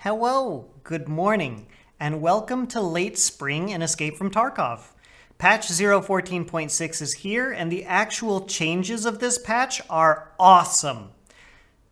Hello, good morning, and welcome to Late Spring and Escape from Tarkov. Patch 0.14.6 is here, and the actual changes of this patch are awesome.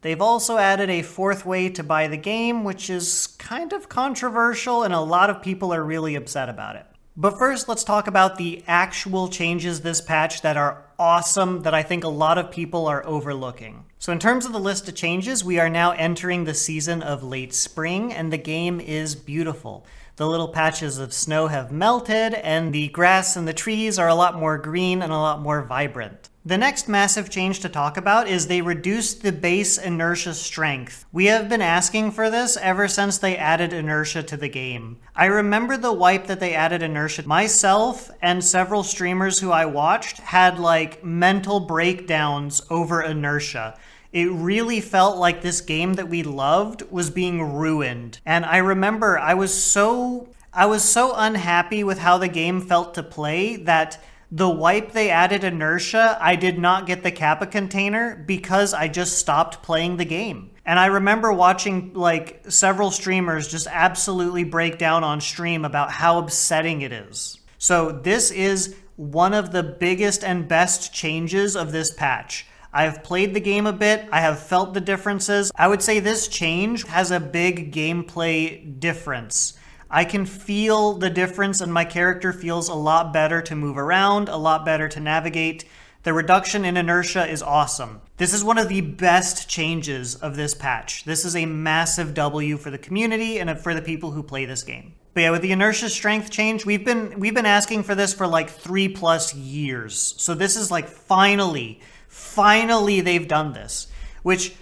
They've also added a fourth way to buy the game, which is kind of controversial, and a lot of people are really upset about it. But first, let's talk about the actual changes this patch that are awesome that I think a lot of people are overlooking. So in terms of the list of changes, we are now entering the season of late spring, and the game is beautiful. The little patches of snow have melted, and the grass and the trees are a lot more green and a lot more vibrant. The next massive change to talk about is they reduced the base inertia strength. We have been asking for this ever since they added inertia to the game. I remember the wipe that they added inertia. Myself and several streamers who I watched had like mental breakdowns over inertia. It really felt like this game that we loved was being ruined. And I remember I was so unhappy with how the game felt to play that the wipe they added inertia, I did not get the Kappa container because I just stopped playing the game. And I remember watching like several streamers just absolutely break down on stream about how upsetting it is. So this is one of the biggest and best changes of this patch. I've played the game a bit, I have felt the differences. I would say this change has a big gameplay difference. I can feel the difference and my character feels a lot better to move around, a lot better to navigate. The reduction in inertia is awesome. This is one of the best changes of this patch. This is a massive W for the community and for the people who play this game. But yeah, with the inertia strength change, we've been asking for this for like 3+ years. So this is like finally they've done this, which,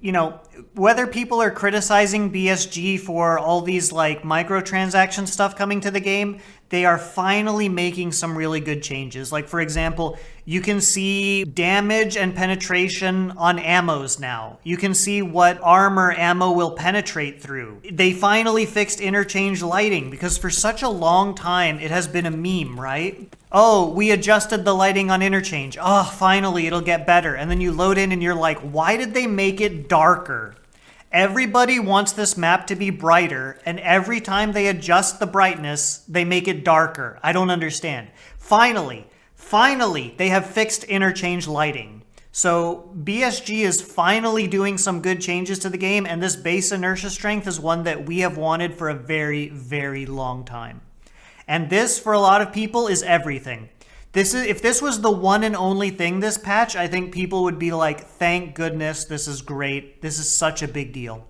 you know, whether people are criticizing BSG for all these like microtransaction stuff coming to the game, they are finally making some really good changes. Like, for example, you can see damage and penetration on ammos now. You can see what armor ammo will penetrate through. They finally fixed interchange lighting because for such a long time it has been a meme, right? Oh, we adjusted the lighting on interchange. Oh, finally it'll get better. And then you load in and you're like, why did they make it darker? Everybody wants this map to be brighter, and every time they adjust the brightness, they make it darker. I don't understand. Finally, they have fixed interchange lighting. So BSG is finally doing some good changes to the game, and this base inertia strength is one that we have wanted for a very, very long time. And this, for a lot of people, is everything. If this was the one and only thing this patch, I think people would be like, thank goodness, this is great. This is such a big deal.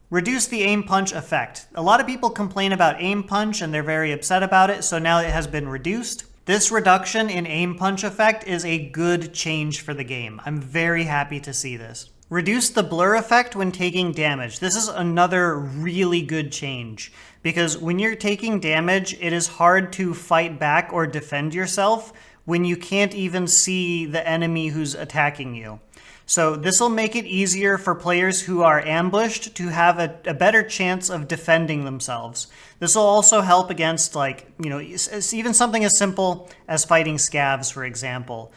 Reduce the aim punch effect. A lot of people complain about aim punch and they're very upset about it, so now it has been reduced. This reduction in aim punch effect is a good change for the game. I'm very happy to see this. Reduce the blur effect when taking damage. This is another really good change because when you're taking damage, it is hard to fight back or defend yourself when you can't even see the enemy who's attacking you. So this will make it easier for players who are ambushed to have a better chance of defending themselves. This will also help against, like, you know, even something as simple as fighting scavs, for example.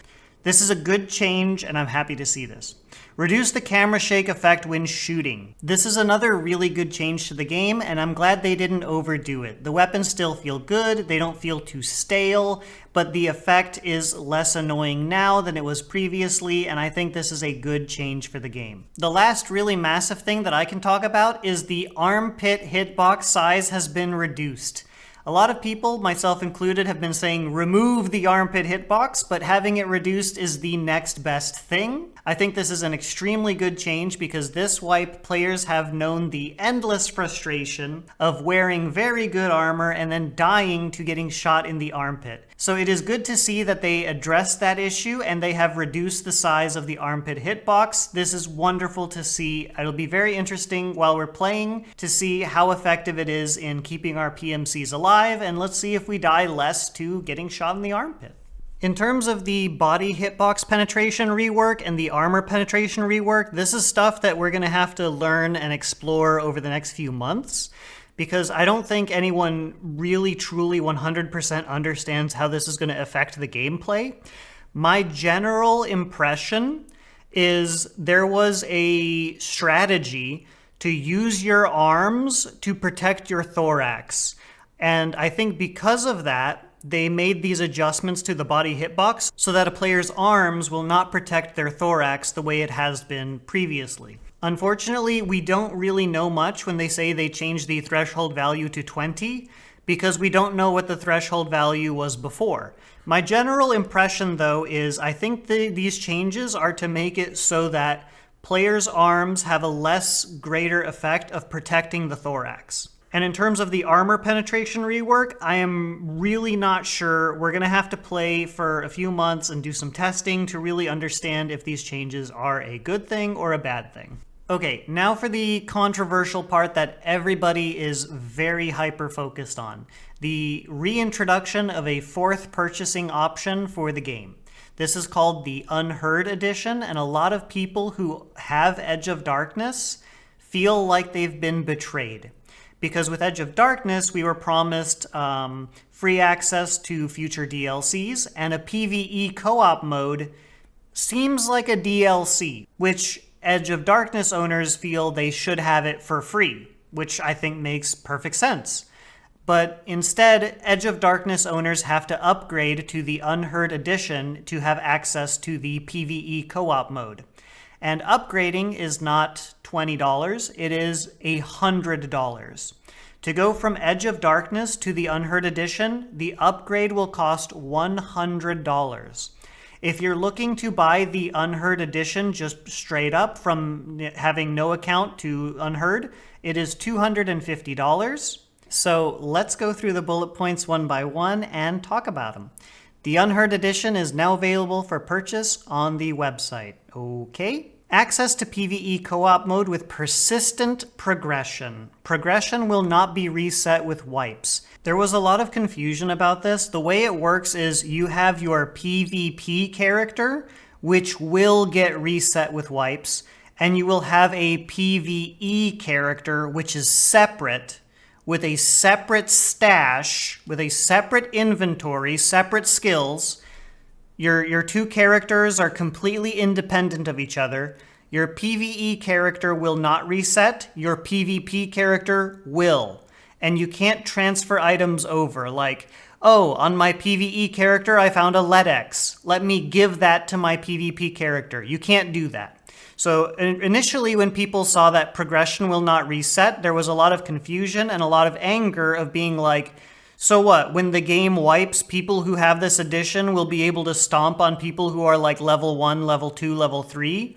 This is a good change, and I'm happy to see this. Reduce the camera shake effect when shooting. This is another really good change to the game, and I'm glad they didn't overdo it. The weapons still feel good, they don't feel too stale, but the effect is less annoying now than it was previously, and I think this is a good change for the game. The last really massive thing that I can talk about is the armpit hitbox size has been reduced. A lot of people, myself included, have been saying remove the armpit hitbox, but having it reduced is the next best thing. I think this is an extremely good change because this wipe players have known the endless frustration of wearing very good armor and then dying to getting shot in the armpit. So it is good to see that they addressed that issue and they have reduced the size of the armpit hitbox. This is wonderful to see. It'll be very interesting while we're playing to see how effective it is in keeping our PMCs alive, and let's see if we die less to getting shot in the armpit. In terms of the body hitbox penetration rework and the armor penetration rework, this is stuff that we're going to have to learn and explore over the next few months, because I don't think anyone really truly 100% understands how this is going to affect the gameplay. My general impression is there was a strategy to use your arms to protect your thorax. And I think because of that, they made these adjustments to the body hitbox so that a player's arms will not protect their thorax the way it has been previously. Unfortunately, we don't really know much when they say they changed the threshold value to 20, because we don't know what the threshold value was before. My general impression, though, is I think these changes are to make it so that players' arms have a less greater effect of protecting the thorax. And in terms of the armor penetration rework, I am really not sure. We're going to have to play for a few months and do some testing to really understand if these changes are a good thing or a bad thing. Okay, now for the controversial part that everybody is very hyper-focused on. The reintroduction of a fourth purchasing option for the game. This is called the Unheard Edition, and a lot of people who have Edge of Darkness feel like they've been betrayed. Because with Edge of Darkness, we were promised free access to future DLCs, and a PvE co-op mode seems like a DLC, which Edge of Darkness owners feel they should have it for free, which I think makes perfect sense. But instead, Edge of Darkness owners have to upgrade to the Unheard Edition to have access to the PvE co-op mode. And upgrading is not $20, it is $100. To go from Edge of Darkness to the Unheard Edition, the upgrade will cost $100. If you're looking to buy the Unheard Edition just straight up from having no account to Unheard, it is $250. So let's go through the bullet points one by one and talk about them. The Unheard Edition is now available for purchase on the website. Okay. Access to PvE co-op mode with persistent progression. Progression will not be reset with wipes. There was a lot of confusion about this. The way it works is you have your PvP character, which will get reset with wipes, and you will have a PvE character, which is separate, with a separate stash, with a separate inventory, separate skills. Your two characters are completely independent of each other. Your PvE character will not reset. Your PvP character will. And you can't transfer items over, like, oh, on my PvE character I found a LEDX. Let me give that to my PvP character. You can't do that. So initially when people saw that progression will not reset, there was a lot of confusion and a lot of anger of being like, so what, when the game wipes, people who have this edition will be able to stomp on people who are like level 1, level 2, level 3?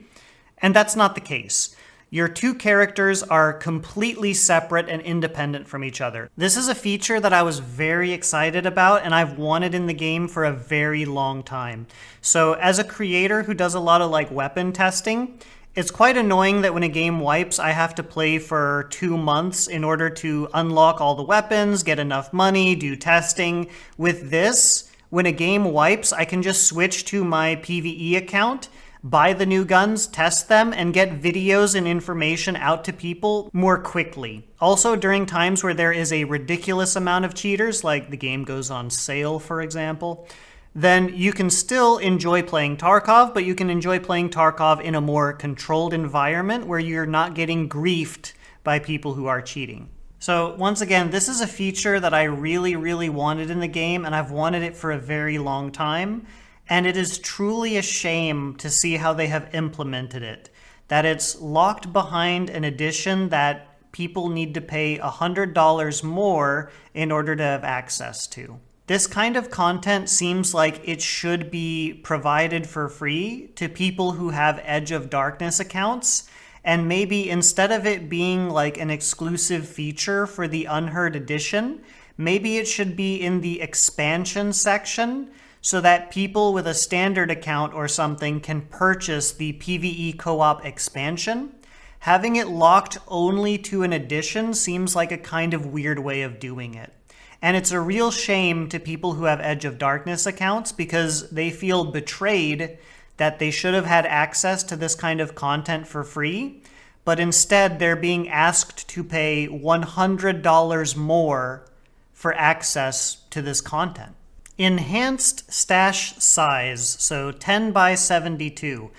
And that's not the case. Your two characters are completely separate and independent from each other. This is a feature that I was very excited about and I've wanted in the game for a very long time. So as a creator who does a lot of like weapon testing, it's quite annoying that when a game wipes, I have to play for 2 months in order to unlock all the weapons, get enough money, do testing. With this, when a game wipes, I can just switch to my PvE account, buy the new guns, test them, and get videos and information out to people more quickly. Also, during times where there is a ridiculous amount of cheaters, like the game goes on sale, for example, then you can still enjoy playing Tarkov, but you can enjoy playing Tarkov in a more controlled environment where you're not getting griefed by people who are cheating. So once again, this is a feature that I really, really wanted in the game, and I've wanted it for a very long time. And it is truly a shame to see how they have implemented it. That it's locked behind an edition that people need to pay $100 more in order to have access to. This kind of content seems like it should be provided for free to people who have Edge of Darkness accounts, and maybe instead of it being like an exclusive feature for the Unheard Edition, maybe it should be in the expansion section so that people with a standard account or something can purchase the PvE co-op expansion. Having it locked only to an edition seems like a kind of weird way of doing it. And it's a real shame to people who have Edge of Darkness accounts because they feel betrayed that they should have had access to this kind of content for free, but instead they're being asked to pay $100 more for access to this content. Enhanced stash size, so 10 by 72.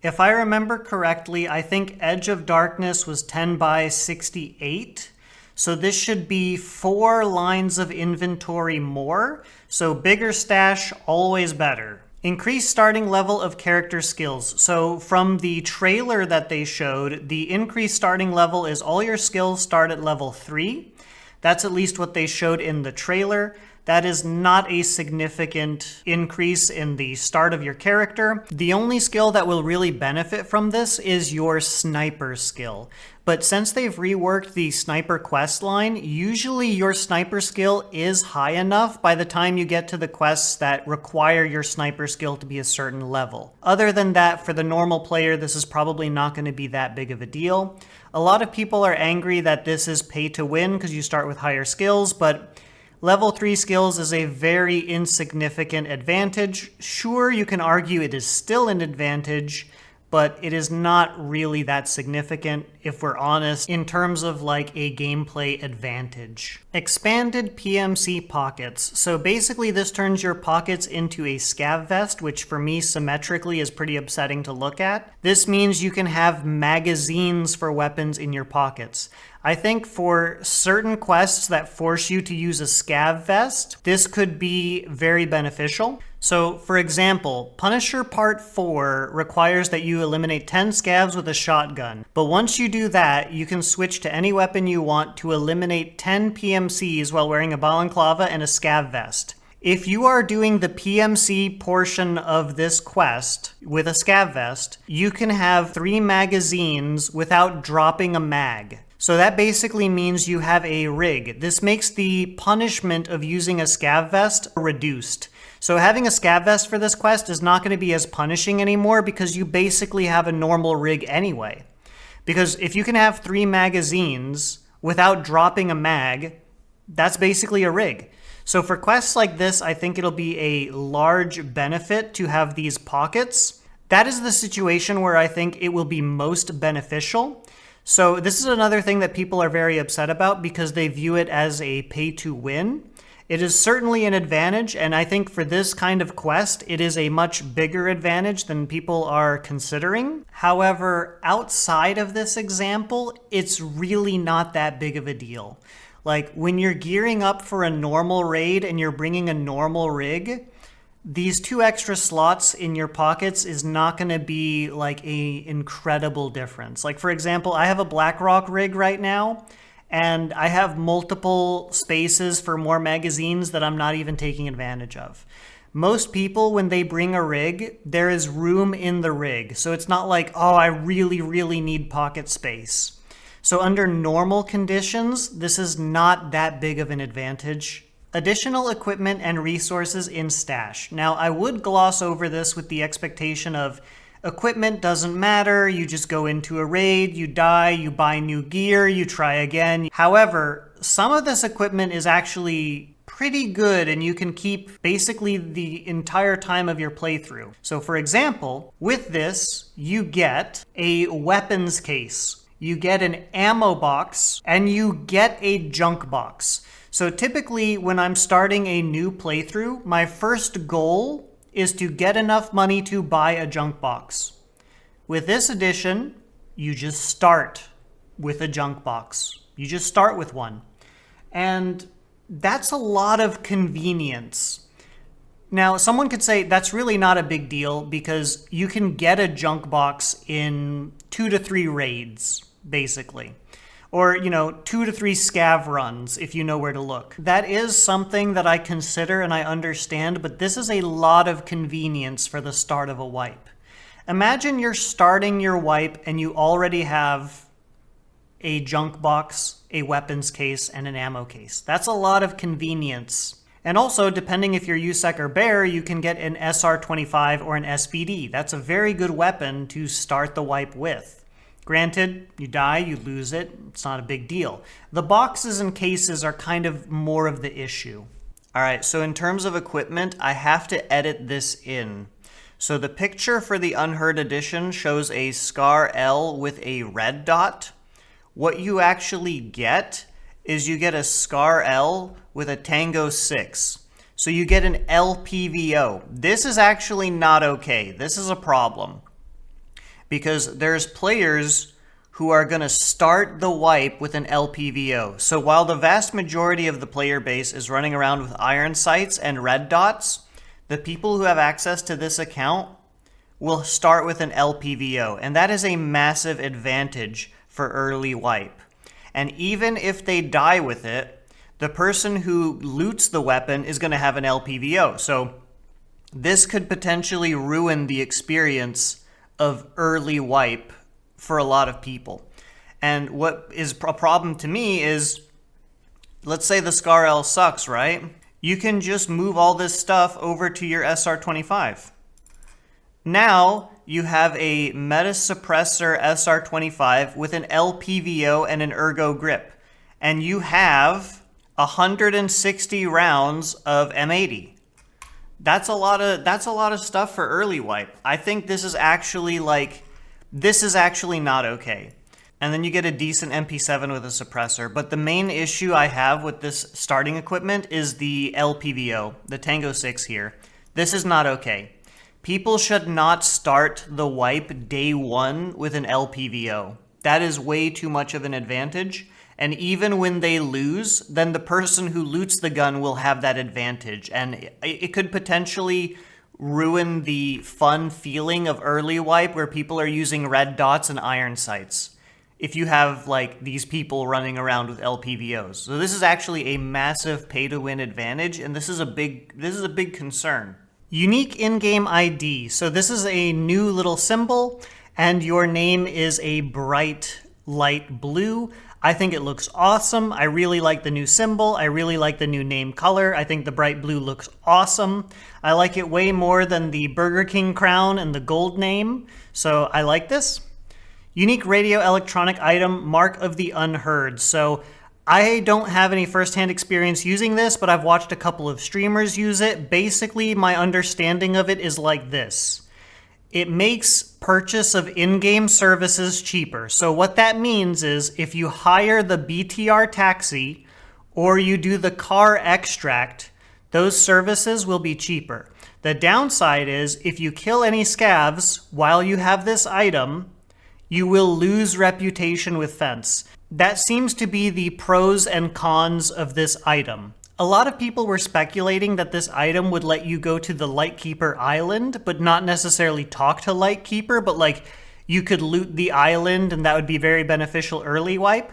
If I remember correctly, I think Edge of Darkness was 10 by 68. So this should be 4 lines of inventory more. So bigger stash, always better. Increase starting level of character skills. So from the trailer that they showed, the increased starting level is all your skills start at level 3. That's at least what they showed in the trailer. That is not a significant increase in the start of your character. The only skill that will really benefit from this is your sniper skill. But since they've reworked the sniper quest line, usually your sniper skill is high enough by the time you get to the quests that require your sniper skill to be a certain level. Other than that, for the normal player, this is probably not going to be that big of a deal. A lot of people are angry that this is pay to win because you start with higher skills, but level 3 skills is a very insignificant advantage. Sure, you can argue it is still an advantage, but it is not really that significant, if we're honest, in terms of like a gameplay advantage. Expanded PMC Pockets. So basically this turns your pockets into a scav vest, which for me symmetrically is pretty upsetting to look at. This means you can have magazines for weapons in your pockets. I think for certain quests that force you to use a scav vest, this could be very beneficial. So for example, Punisher Part 4 requires that you eliminate 10 scavs with a shotgun. But once you do that, you can switch to any weapon you want to eliminate 10 PMCs while wearing a balaclava and a scav vest. If you are doing the PMC portion of this quest with a scav vest, you can have 3 magazines without dropping a mag. So that basically means you have a rig. This makes the punishment of using a scav vest reduced. So having a scav vest for this quest is not going to be as punishing anymore because you basically have a normal rig anyway. Because if you can have 3 magazines without dropping a mag, that's basically a rig. So for quests like this, I think it'll be a large benefit to have these pockets. That is the situation where I think it will be most beneficial. So this is another thing that people are very upset about because they view it as a pay to win. It is certainly an advantage, and I think for this kind of quest, it is a much bigger advantage than people are considering. However, outside of this example, it's really not that big of a deal. Like when you're gearing up for a normal raid and you're bringing a normal rig, these 2 extra slots in your pockets is not going to be like a incredible difference. Like for example, I have a BlackRock rig right now, and I have multiple spaces for more magazines that I'm not even taking advantage of. Most people, when they bring a rig, there is room in the rig. So it's not like, oh, I really need pocket space. So under normal conditions, this is not that big of an advantage. Additional equipment and resources in stash. Now, I would gloss over this with the expectation of equipment doesn't matter, you just go into a raid, you die, you buy new gear, you try again. However, some of this equipment is actually pretty good and you can keep basically the entire time of your playthrough. So for example, with this, you get a weapons case, you get an ammo box, and you get a junk box. So typically when I'm starting a new playthrough, my first goal is to get enough money to buy a junk box. With this edition, you just start with a junk box. You just start with one. And that's a lot of convenience. Now, someone could say that's really not a big deal because you can get a junk box in 2 to 3 raids, basically. Or, 2 to 3 scav runs if you know where to look. That is something that I consider and I understand, but this is a lot of convenience for the start of a wipe. Imagine you're starting your wipe and you already have a junk box, a weapons case, and an ammo case. That's a lot of convenience. And also, depending if you're USEC or Bear, you can get an SR25 or an SBD. That's a very good weapon to start the wipe with. Granted, you die, you lose it, it's not a big deal. The boxes and cases are kind of more of the issue. All right, so in terms of equipment, I have to edit this in. So the picture for the Unheard Edition shows a Scar L with a red dot. What you actually get is you get a Scar L with a Tango 6. So you get an LPVO. This is actually not okay. This is a problem. because there's players who are going to start the wipe with an LPVO. So while the vast majority of the player base is running around with iron sights and red dots, the people who have access to this account will start with an LPVO, and that is a massive advantage for early wipe. And even if they die with it, the person who loots the weapon is going to have an LPVO. So this could potentially ruin the experience of early wipe for a lot of people. And what is a problem to me is, let's say the Scar L sucks, right? You can just move all this stuff over to your SR25. Now you have a meta suppressor SR25 with an LPVO and an ergo grip, and you have 160 rounds of M80. That's a lot of stuff for early wipe. I think this is actually not okay. And then you get a decent MP7 with a suppressor. But the main issue I have with this starting equipment is the LPVO, the Tango 6 here. This is not okay. People should not start the wipe day one with an LPVO. That is way too much of an advantage. And even when they lose, then the person who loots the gun will have that advantage. And it could potentially ruin the fun feeling of early wipe where people are using red dots and iron sights, if you have like these people running around with LPVOs. So this is actually a massive pay-to-win advantage, and this is a big concern. Unique in-game ID. So this is a new little symbol, and your name is a bright light blue. I think it looks awesome. I really like the new symbol. I really like the new name color. I think the bright blue looks awesome. I like it way more than the Burger King crown and the gold name. So I like this. Unique radio electronic item, Mark of the Unheard. So I don't have any firsthand experience using this, but I've watched a couple of streamers use it. Basically, my understanding of it is like this. It makes purchase of in-game services cheaper. So what that means is if you hire the BTR taxi or you do the car extract, those services will be cheaper. The downside is if you kill any scavs while you have this item, you will lose reputation with Fence. That seems to be the pros and cons of this item. A lot of people were speculating that this item would let you go to the Lightkeeper Island, but not necessarily talk to Lightkeeper, but like you could loot the island and that would be very beneficial early wipe.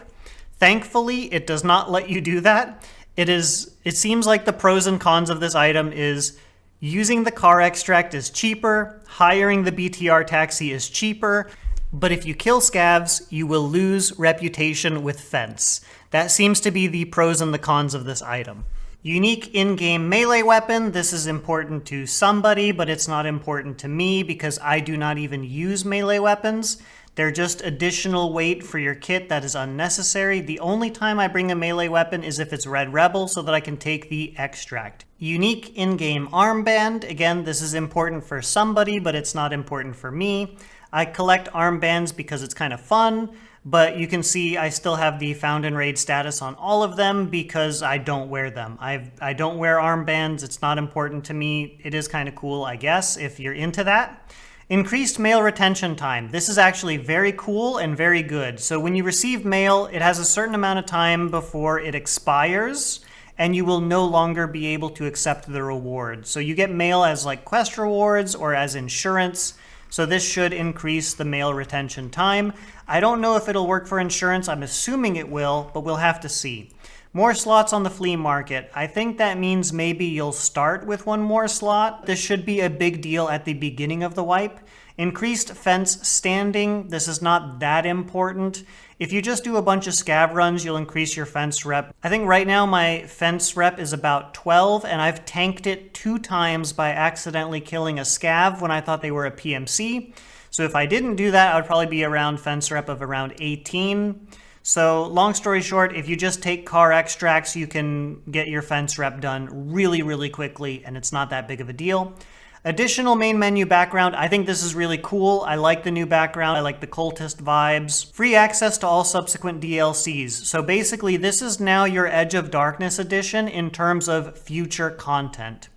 Thankfully, it does not let you do that. It seems like the pros and cons of this item is using the car extract is cheaper, hiring the BTR taxi is cheaper, but if you kill scavs, you will lose reputation with Fence. That seems to be the pros and the cons of this item. Unique in-game melee weapon. This is important to somebody, but it's not important to me because I do not even use melee weapons. They're just additional weight for your kit that is unnecessary. The only time I bring a melee weapon is if it's Red Rebel so that I can take the extract. Unique in-game armband. Again, this is important for somebody, but it's not important for me. I collect armbands because it's kind of fun, but you can see I still have the found and raid status on all of them because I don't wear them. I don't wear armbands. It's not important to me. It is kind of cool, I guess, if you're into that. Increased mail retention time. This is actually very cool and very good. So when you receive mail, it has a certain amount of time before it expires, and you will no longer be able to accept the reward. So you get mail as like quest rewards or as insurance. So this should increase the mail retention time. I don't know if it'll work for insurance. I'm assuming it will, but we'll have to see. More slots on the flea market. I think that means maybe you'll start with one more slot. This should be a big deal at the beginning of the wipe. Increased fence standing. This is not that important. If you just do a bunch of scav runs, you'll increase your fence rep. I think right now my fence rep is about 12, and I've tanked it 2 times by accidentally killing a scav when I thought they were a PMC. So if I didn't do that, I would probably be around fence rep of around 18. So long story short, if you just take car extracts, you can get your fence rep done really, really quickly, and it's not that big of a deal. Additional main menu background. I think this is really cool. I like the new background. I like the cultist vibes. Free access to all subsequent DLCs. So basically, this is now your Edge of Darkness edition in terms of future content.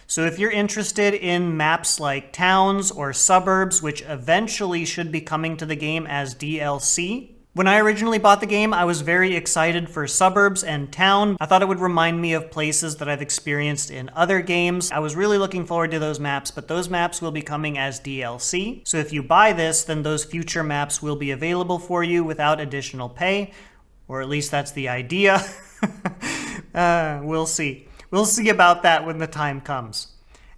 So if you're interested in maps like towns or suburbs, which eventually should be coming to the game as DLC, when I originally bought the game, I was very excited for suburbs and town. I thought it would remind me of places that I've experienced in other games. I was really looking forward to those maps, but those maps will be coming as DLC. So if you buy this, then those future maps will be available for you without additional pay, or at least that's the idea. We'll see. We'll see about that when the time comes.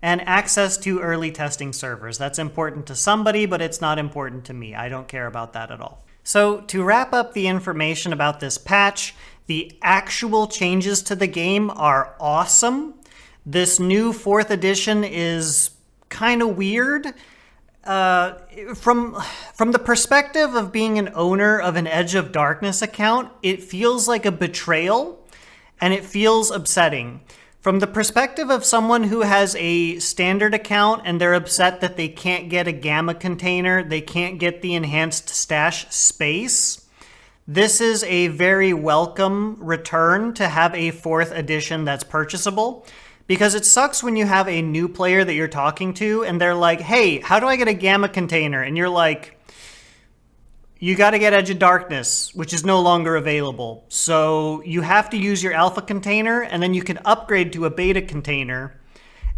And access to early testing servers. That's important to somebody, but it's not important to me. I don't care about that at all. So to wrap up the information about this patch, the actual changes to the game are awesome. This new 4th edition is kind of weird. From the perspective of being an owner of an Edge of Darkness account, it feels like a betrayal, and it feels upsetting. From the perspective of someone who has a standard account and they're upset that they can't get a gamma container, they can't get the enhanced stash space, this is a very welcome return to have a 4th edition that's purchasable. Because it sucks when you have a new player that you're talking to and they're like, hey, how do I get a gamma container? And you're like, you got to get Edge of Darkness, which is no longer available. So you have to use your alpha container, and then you can upgrade to a beta container.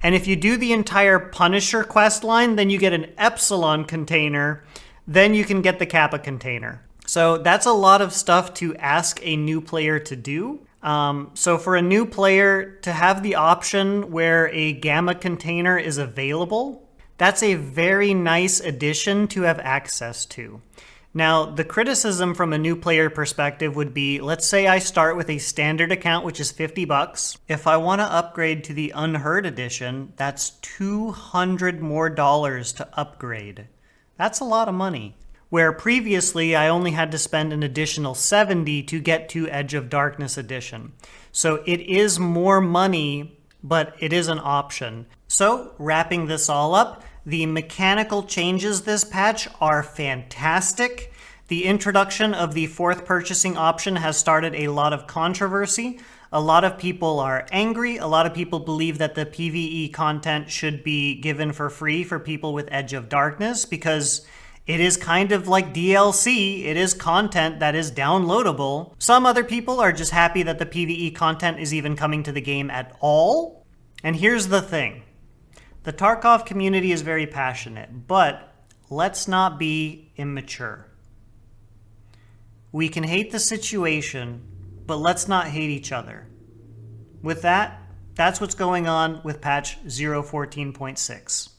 And if you do the entire Punisher quest line, then you get an Epsilon container. Then you can get the Kappa container. So that's a lot of stuff to ask a new player to do. So for a new player to have the option where a gamma container is available, that's a very nice addition to have access to. Now, the criticism from a new player perspective would be, let's say I start with a standard account, which is $50. If I want to upgrade to the Unheard Edition, that's $200 more to upgrade. That's a lot of money. Where previously I only had to spend an additional $70 to get to Edge of Darkness Edition. So it is more money, but it is an option. So wrapping this all up, the mechanical changes this patch are fantastic. The introduction of the 4th purchasing option has started a lot of controversy. A lot of people are angry. A lot of people believe that the PvE content should be given for free for people with Edge of Darkness because it is kind of like DLC. It is content that is downloadable. Some other people are just happy that the PvE content is even coming to the game at all. And here's the thing. The Tarkov community is very passionate, but let's not be immature. We can hate the situation, but let's not hate each other. With that, that's what's going on with patch 0.14.6.